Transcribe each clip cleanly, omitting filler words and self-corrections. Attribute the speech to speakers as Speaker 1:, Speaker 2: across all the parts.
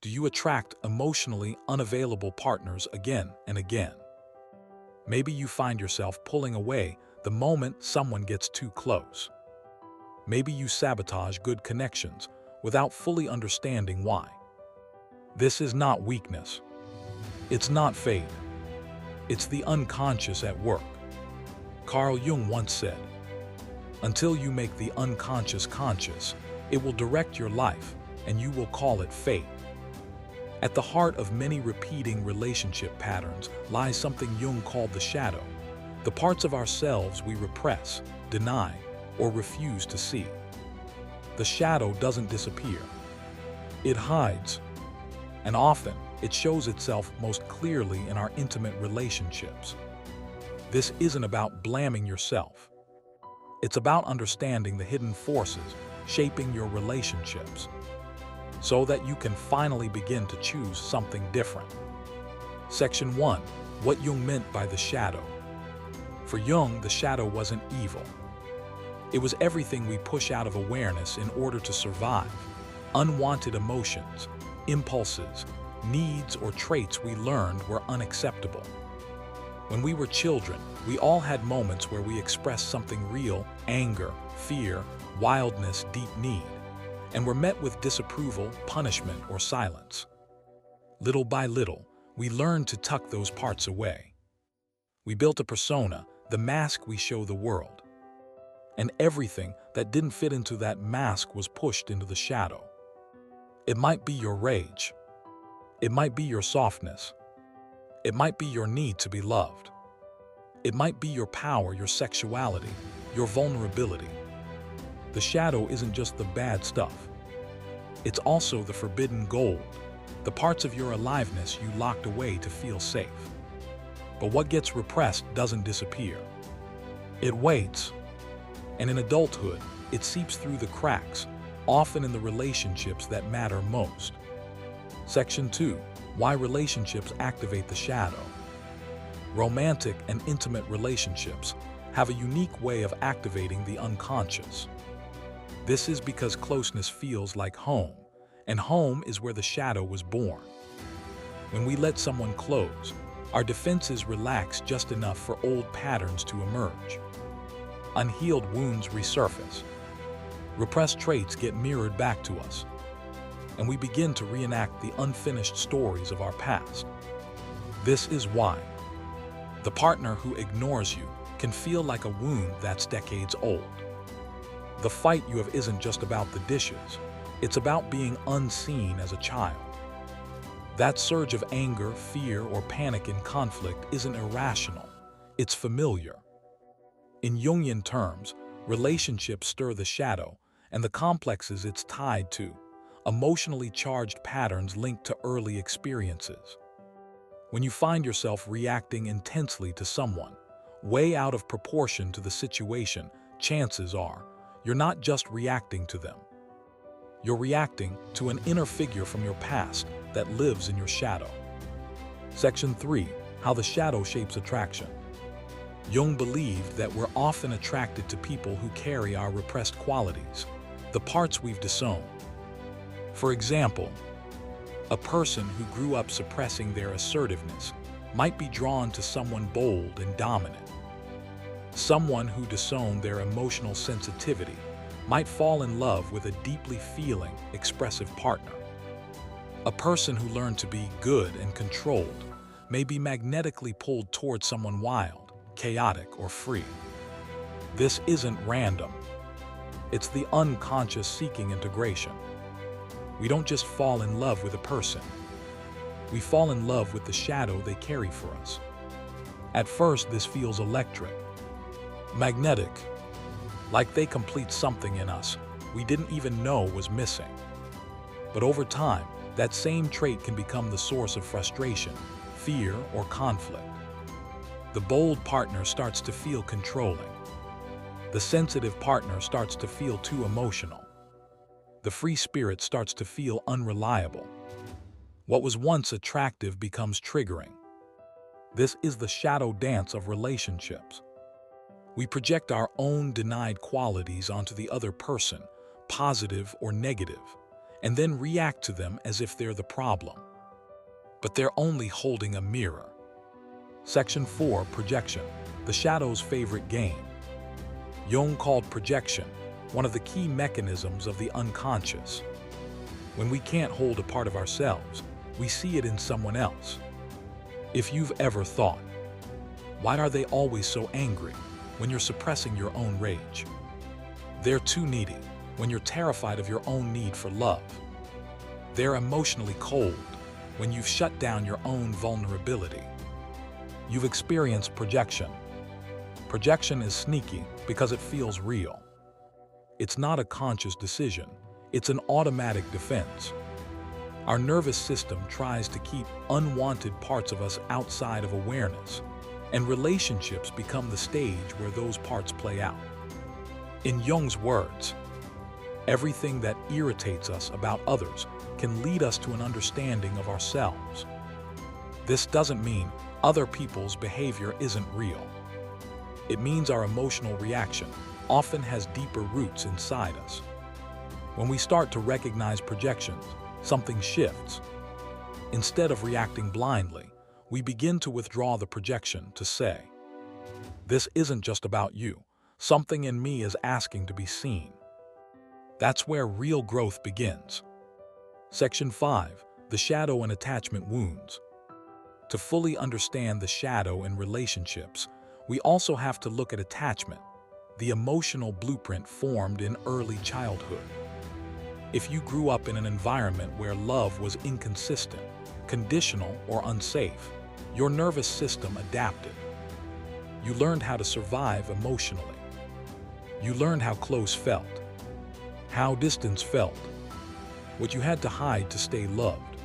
Speaker 1: Do you attract emotionally unavailable partners again and again? Maybe you find yourself pulling away the moment someone gets too close. Maybe you sabotage good connections without fully understanding why. This is not weakness. It's not fate. It's the unconscious at work. Carl Jung once said, "Until you make the unconscious conscious, it will direct your life, and you will call it fate." At the heart of many repeating relationship patterns lies something Jung called the shadow, the parts of ourselves we repress, deny, or refuse to see. The shadow doesn't disappear. It hides, and often it shows itself most clearly in our intimate relationships. This isn't about blaming yourself. It's about understanding the hidden forces shaping your relationships, so that you can finally begin to choose something different. Section 1. What Jung meant by the shadow. For Jung, the shadow wasn't evil. It was everything we push out of awareness in order to survive. Unwanted emotions, impulses, needs, or traits we learned were unacceptable. When we were children, we all had moments where we expressed something real: anger, fear, wildness, deep need, and were met with disapproval, punishment, or silence. Little by little, we learned to tuck those parts away. We built a persona, the mask we show the world. And everything that didn't fit into that mask was pushed into the shadow. It might be your rage. It might be your softness. It might be your need to be loved. It might be your power, your sexuality, your vulnerability. The shadow isn't just the bad stuff. It's also the forbidden gold, the parts of your aliveness you locked away to feel safe. But what gets repressed doesn't disappear. It waits. And in adulthood, it seeps through the cracks, often in the relationships that matter most. Section 2. Why relationships activate the shadow. Romantic and intimate relationships have a unique way of activating the unconscious. This is because closeness feels like home, and home is where the shadow was born. When we let someone close, our defenses relax just enough for old patterns to emerge. Unhealed wounds resurface. Repressed traits get mirrored back to us, and we begin to reenact the unfinished stories of our past. This is why the partner who ignores you can feel like a wound that's decades old. The fight you have isn't just about the dishes. It's about being unseen as a child. That surge of anger, fear, or panic in conflict isn't irrational. It's familiar. In Jungian terms, relationships stir the shadow, and the complexes it's tied to, emotionally charged patterns linked to early experiences. When you find yourself reacting intensely to someone, way out of proportion to the situation, chances are you're not just reacting to them. You're reacting to an inner figure from your past that lives in your shadow. Section 3. How the shadow shapes attraction. Jung believed that we're often attracted to people who carry our repressed qualities, the parts we've disowned. For example, a person who grew up suppressing their assertiveness might be drawn to someone bold and dominant. Someone who disowned their emotional sensitivity might fall in love with a deeply feeling, expressive partner. A person who learned to be good and controlled may be magnetically pulled toward someone wild, chaotic, or free. This isn't random. It's the unconscious seeking integration. We don't just fall in love with a person. We fall in love with the shadow they carry for us. At first, this feels electric, magnetic, like they complete something in us we didn't even know was missing. But over time, that same trait can become the source of frustration, fear, or conflict. The bold partner starts to feel controlling. The sensitive partner starts to feel too emotional. The free spirit starts to feel unreliable. What was once attractive becomes triggering. This is the shadow dance of relationships. We project our own denied qualities onto the other person, positive or negative, and then react to them as if they're the problem. But they're only holding a mirror. Section 4. Projection, the shadow's favorite game. Jung called projection one of the key mechanisms of the unconscious. When we can't hold a part of ourselves, we see it in someone else. If you've ever thought, why are they always so angry when you're suppressing your own rage? They're too needy when you're terrified of your own need for love. They're emotionally cold when you've shut down your own vulnerability. You've experienced projection. Projection is sneaky because it feels real. It's not a conscious decision, it's an automatic defense. Our nervous system tries to keep unwanted parts of us outside of awareness, and relationships become the stage where those parts play out. In Jung's words, everything that irritates us about others can lead us to an understanding of ourselves. This doesn't mean other people's behavior isn't real. It means our emotional reaction often has deeper roots inside us. When we start to recognize projections, something shifts. Instead of reacting blindly, we begin to withdraw the projection to say, "This isn't just about you. Something in me is asking to be seen." That's where real growth begins. Section 5. The shadow and attachment wounds. To fully understand the shadow in relationships, we also have to look at attachment, the emotional blueprint formed in early childhood. If you grew up in an environment where love was inconsistent, conditional, or unsafe, your nervous system adapted. You learned how to survive emotionally. You learned how close felt, how distance felt, what you had to hide to stay loved.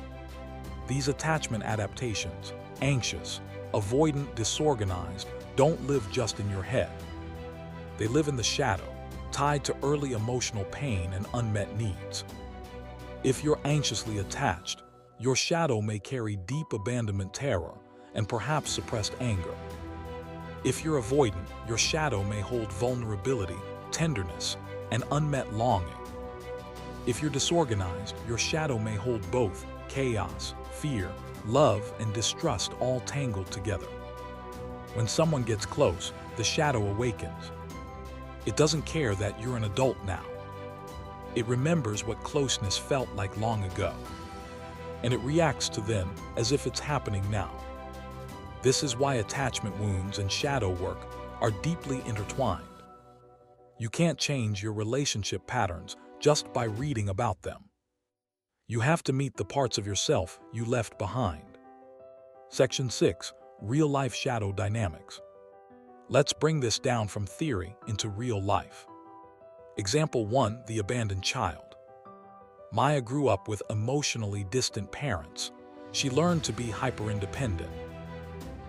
Speaker 1: These attachment adaptations, anxious, avoidant, disorganized, don't live just in your head. They live in the shadow, tied to early emotional pain and unmet needs. If you're anxiously attached, your shadow may carry deep abandonment terror and perhaps suppressed anger. If you're avoidant, your shadow may hold vulnerability, tenderness, and unmet longing. If you're disorganized, your shadow may hold both chaos, fear, love, and distrust all tangled together. When someone gets close, the shadow awakens. It doesn't care that you're an adult now. It remembers what closeness felt like long ago, and it reacts to them as if it's happening now. This is why attachment wounds and shadow work are deeply intertwined. You can't change your relationship patterns just by reading about them. You have to meet the parts of yourself you left behind. Section 6. Real-life shadow dynamics. Let's bring this down from theory into real life. Example 1. The abandoned child. Maya grew up with emotionally distant parents. She learned to be hyper-independent.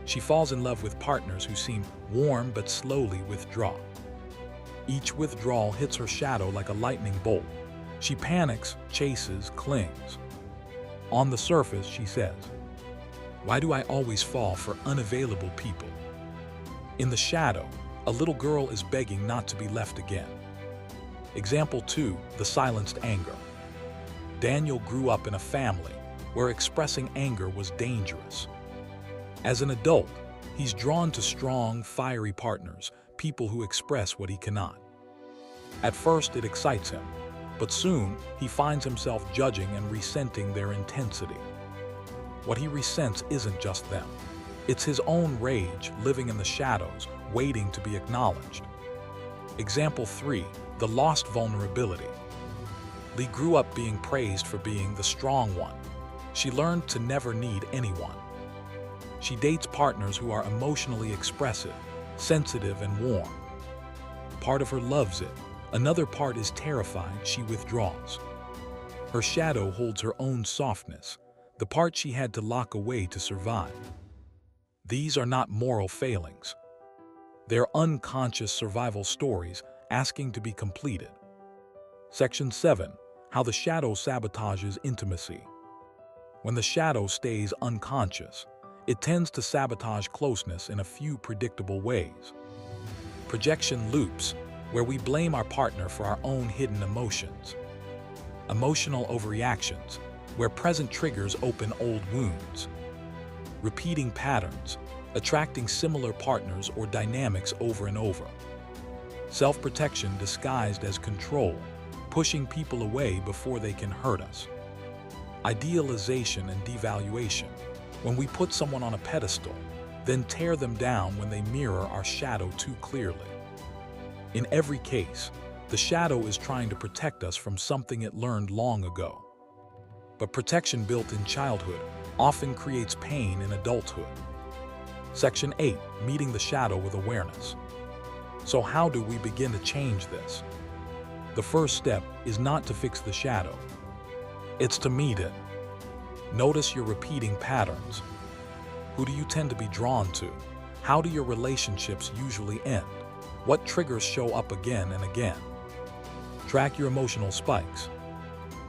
Speaker 1: She falls in love with partners who seem warm but slowly withdraw. Each withdrawal hits her shadow like a lightning bolt. She panics, chases, clings. On the surface, she says, "Why do I always fall for unavailable people?" In the shadow, a little girl is begging not to be left again. Example 2. The silenced anger. Daniel grew up in a family where expressing anger was dangerous. As an adult, he's drawn to strong, fiery partners, people who express what he cannot. At first, it excites him, but soon he finds himself judging and resenting their intensity. What he resents isn't just them. It's his own rage living in the shadows, waiting to be acknowledged. Example 3. The lost vulnerability. Lee grew up being praised for being the strong one. She learned to never need anyone. She dates partners who are emotionally expressive, sensitive, and warm. Part of her loves it. Another part is terrified. She withdraws. Her shadow holds her own softness, the part she had to lock away to survive. These are not moral failings. They're unconscious survival stories asking to be completed. Section 7. How the shadow sabotages intimacy. When the shadow stays unconscious, it tends to sabotage closeness in a few predictable ways. Projection loops, where we blame our partner for our own hidden emotions. Emotional overreactions, where present triggers open old wounds. Repeating patterns, attracting similar partners or dynamics over and over. Self-protection disguised as control, pushing people away before they can hurt us. Idealization and devaluation, when we put someone on a pedestal, then tear them down when they mirror our shadow too clearly. In every case, the shadow is trying to protect us from something it learned long ago. But protection built in childhood often creates pain in adulthood. Section 8, meeting the shadow with awareness. So how do we begin to change this? The first step is not to fix the shadow. It's to meet it. Notice your repeating patterns. Who do you tend to be drawn to? How do your relationships usually end? What triggers show up again and again? Track your emotional spikes.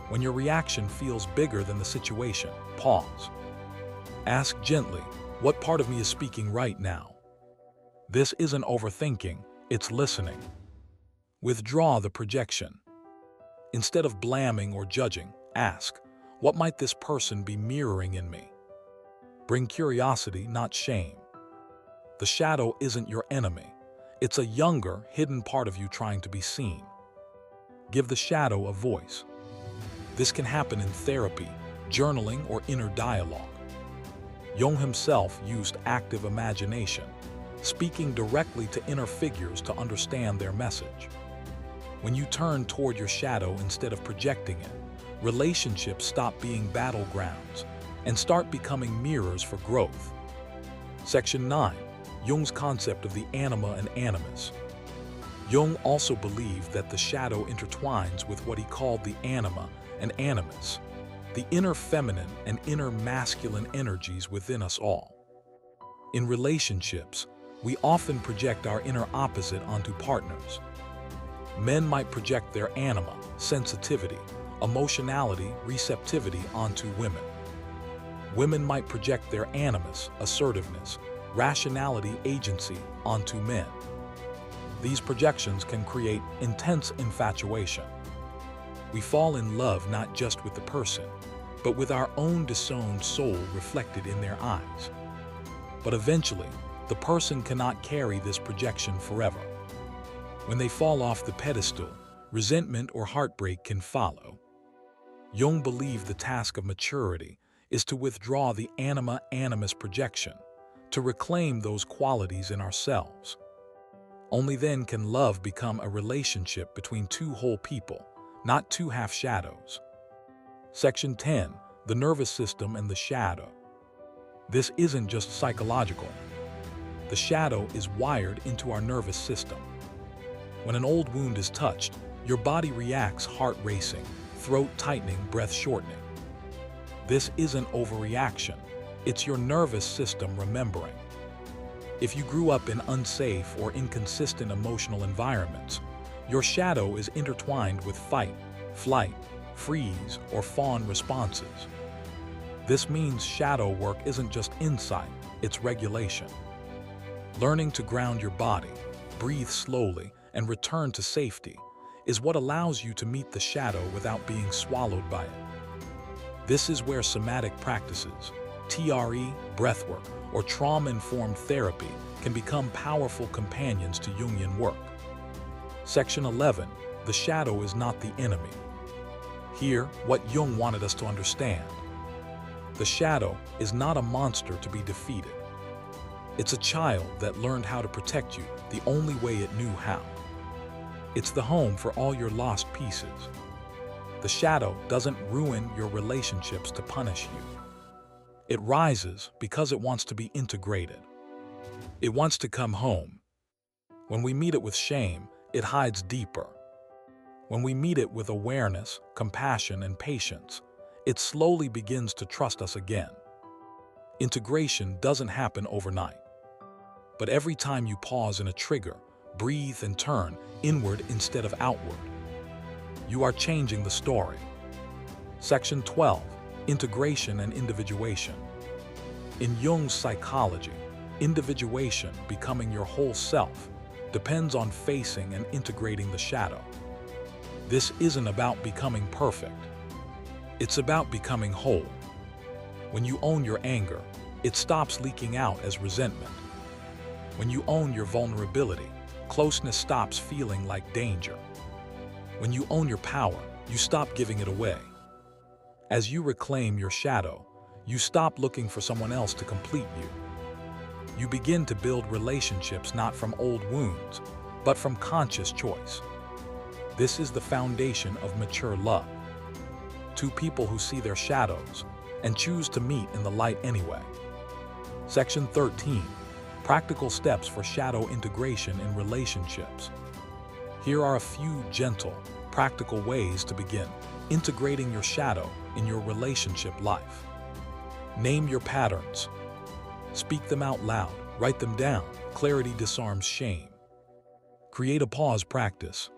Speaker 1: When your reaction feels bigger than the situation, pause. Ask gently, what part of me is speaking right now? This isn't overthinking, it's listening. Withdraw the projection. Instead of blaming or judging, ask, what might this person be mirroring in me? Bring curiosity, not shame. The shadow isn't your enemy. It's a younger, hidden part of you trying to be seen. Give the shadow a voice. This can happen in therapy, journaling, or inner dialogue. Jung himself used active imagination, speaking directly to inner figures to understand their message. When you turn toward your shadow instead of projecting it, relationships stop being battlegrounds and start becoming mirrors for growth. Section 9. Jung's concept of the anima and animus. Jung also believed that the shadow intertwines with what he called the anima and animus, the inner feminine and inner masculine energies within us all. In relationships, we often project our inner opposite onto partners. Men might project their anima, sensitivity, emotionality, receptivity onto women. Women might project their animus, assertiveness, rationality, agency onto men. These projections can create intense infatuation. We fall in love not just with the person, but with our own disowned soul reflected in their eyes. But eventually, the person cannot carry this projection forever. When they fall off the pedestal, resentment or heartbreak can follow. Jung believed the task of maturity is to withdraw the anima-animus projection, to reclaim those qualities in ourselves. Only then can love become a relationship between two whole people, not two half-shadows. Section 10. The nervous system and the shadow. This isn't just psychological. The shadow is wired into our nervous system. When an old wound is touched, your body reacts, heart racing, throat tightening, breath shortening. This isn't overreaction. It's your nervous system remembering. If you grew up in unsafe or inconsistent emotional environments, your shadow is intertwined with fight, flight, freeze, or fawn responses. This means shadow work isn't just insight, it's regulation. Learning to ground your body, breathe slowly, and return to safety is what allows you to meet the shadow without being swallowed by it. This is where somatic practices, TRE, breathwork, or trauma-informed therapy can become powerful companions to Jungian work. Section 11. The shadow is not the enemy. Here, what Jung wanted us to understand. The shadow is not a monster to be defeated. It's a child that learned how to protect you the only way it knew how. It's the home for all your lost pieces. The shadow doesn't ruin your relationships to punish you. It rises because it wants to be integrated. It wants to come home. When we meet it with shame, it hides deeper. When we meet it with awareness, compassion, and patience, it slowly begins to trust us again. Integration doesn't happen overnight. But every time you pause in a trigger, breathe and turn inward instead of outward, you are changing the story. Section 12. Integration and individuation. In Jung's psychology, individuation, becoming your whole self, depends on facing and integrating the shadow. This isn't about becoming perfect. It's about becoming whole. When you own your anger, it stops leaking out as resentment. When you own your vulnerability, closeness stops feeling like danger. When you own your power, you stop giving it away. As you reclaim your shadow, you stop looking for someone else to complete you. You begin to build relationships not from old wounds, but from conscious choice. This is the foundation of mature love. Two people who see their shadows and choose to meet in the light anyway. Section 13. Practical steps for shadow integration in relationships. Here are a few gentle, practical ways to begin integrating your shadow in your relationship life. Name your patterns. Speak them out loud. Write them down. Clarity disarms shame. Create a pause practice.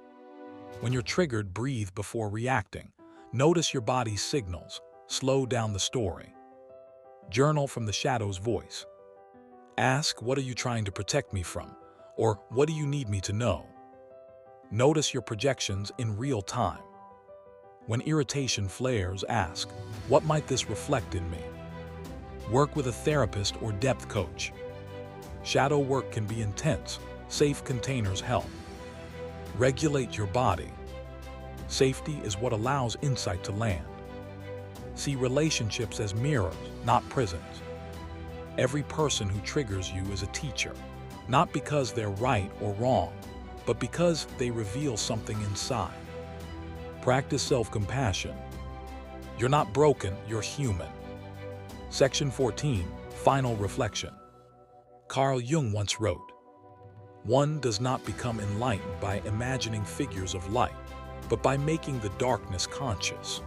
Speaker 1: When you're triggered, breathe before reacting. Notice your body's signals. Slow down the story. Journal from the shadow's voice. Ask, what are you trying to protect me from? Or what do you need me to know? Notice your projections in real time. When irritation flares, ask, what might this reflect in me? Work with a therapist or depth coach. Shadow work can be intense. Safe containers help. Regulate your body. Safety is what allows insight to land. See relationships as mirrors, not prisons. Every person who triggers you is a teacher, not because they're right or wrong, but because they reveal something inside. Practice self-compassion. You're not broken, you're human. Section 14. Final reflection. Carl Jung once wrote, "One does not become enlightened by imagining figures of light, but by making the darkness conscious."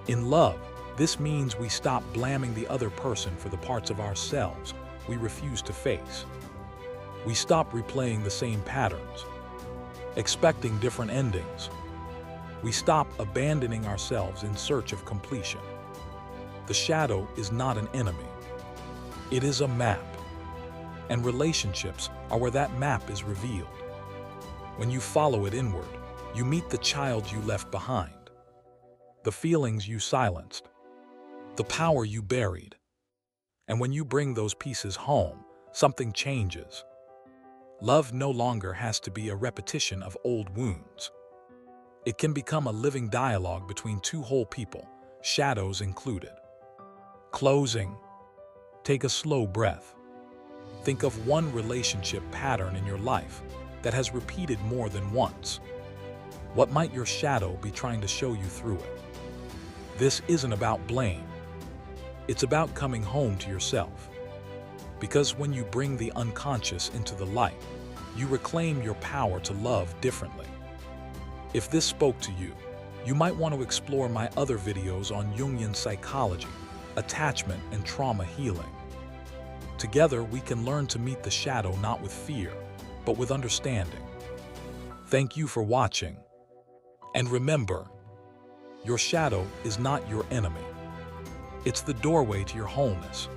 Speaker 1: In love, this means we stop blaming the other person for the parts of ourselves we refuse to face. We stop replaying the same patterns, expecting different endings. We stop abandoning ourselves in search of completion. The shadow is not an enemy. It is a map. And relationships are where that map is revealed. When you follow it inward, you meet the child you left behind, the feelings you silenced, the power you buried. And when you bring those pieces home, something changes. Love no longer has to be a repetition of old wounds. It can become a living dialogue between two whole people, shadows included. Closing. Take a slow breath. Think of one relationship pattern in your life that has repeated more than once. What might your shadow be trying to show you through it? This isn't about blame. It's about coming home to yourself. Because when you bring the unconscious into the light, you reclaim your power to love differently. If this spoke to you, you might want to explore my other videos on Jungian psychology, attachment, and trauma healing. Together, we can learn to meet the shadow not with fear, but with understanding. Thank you for watching. And remember, your shadow is not your enemy. It's the doorway to your wholeness.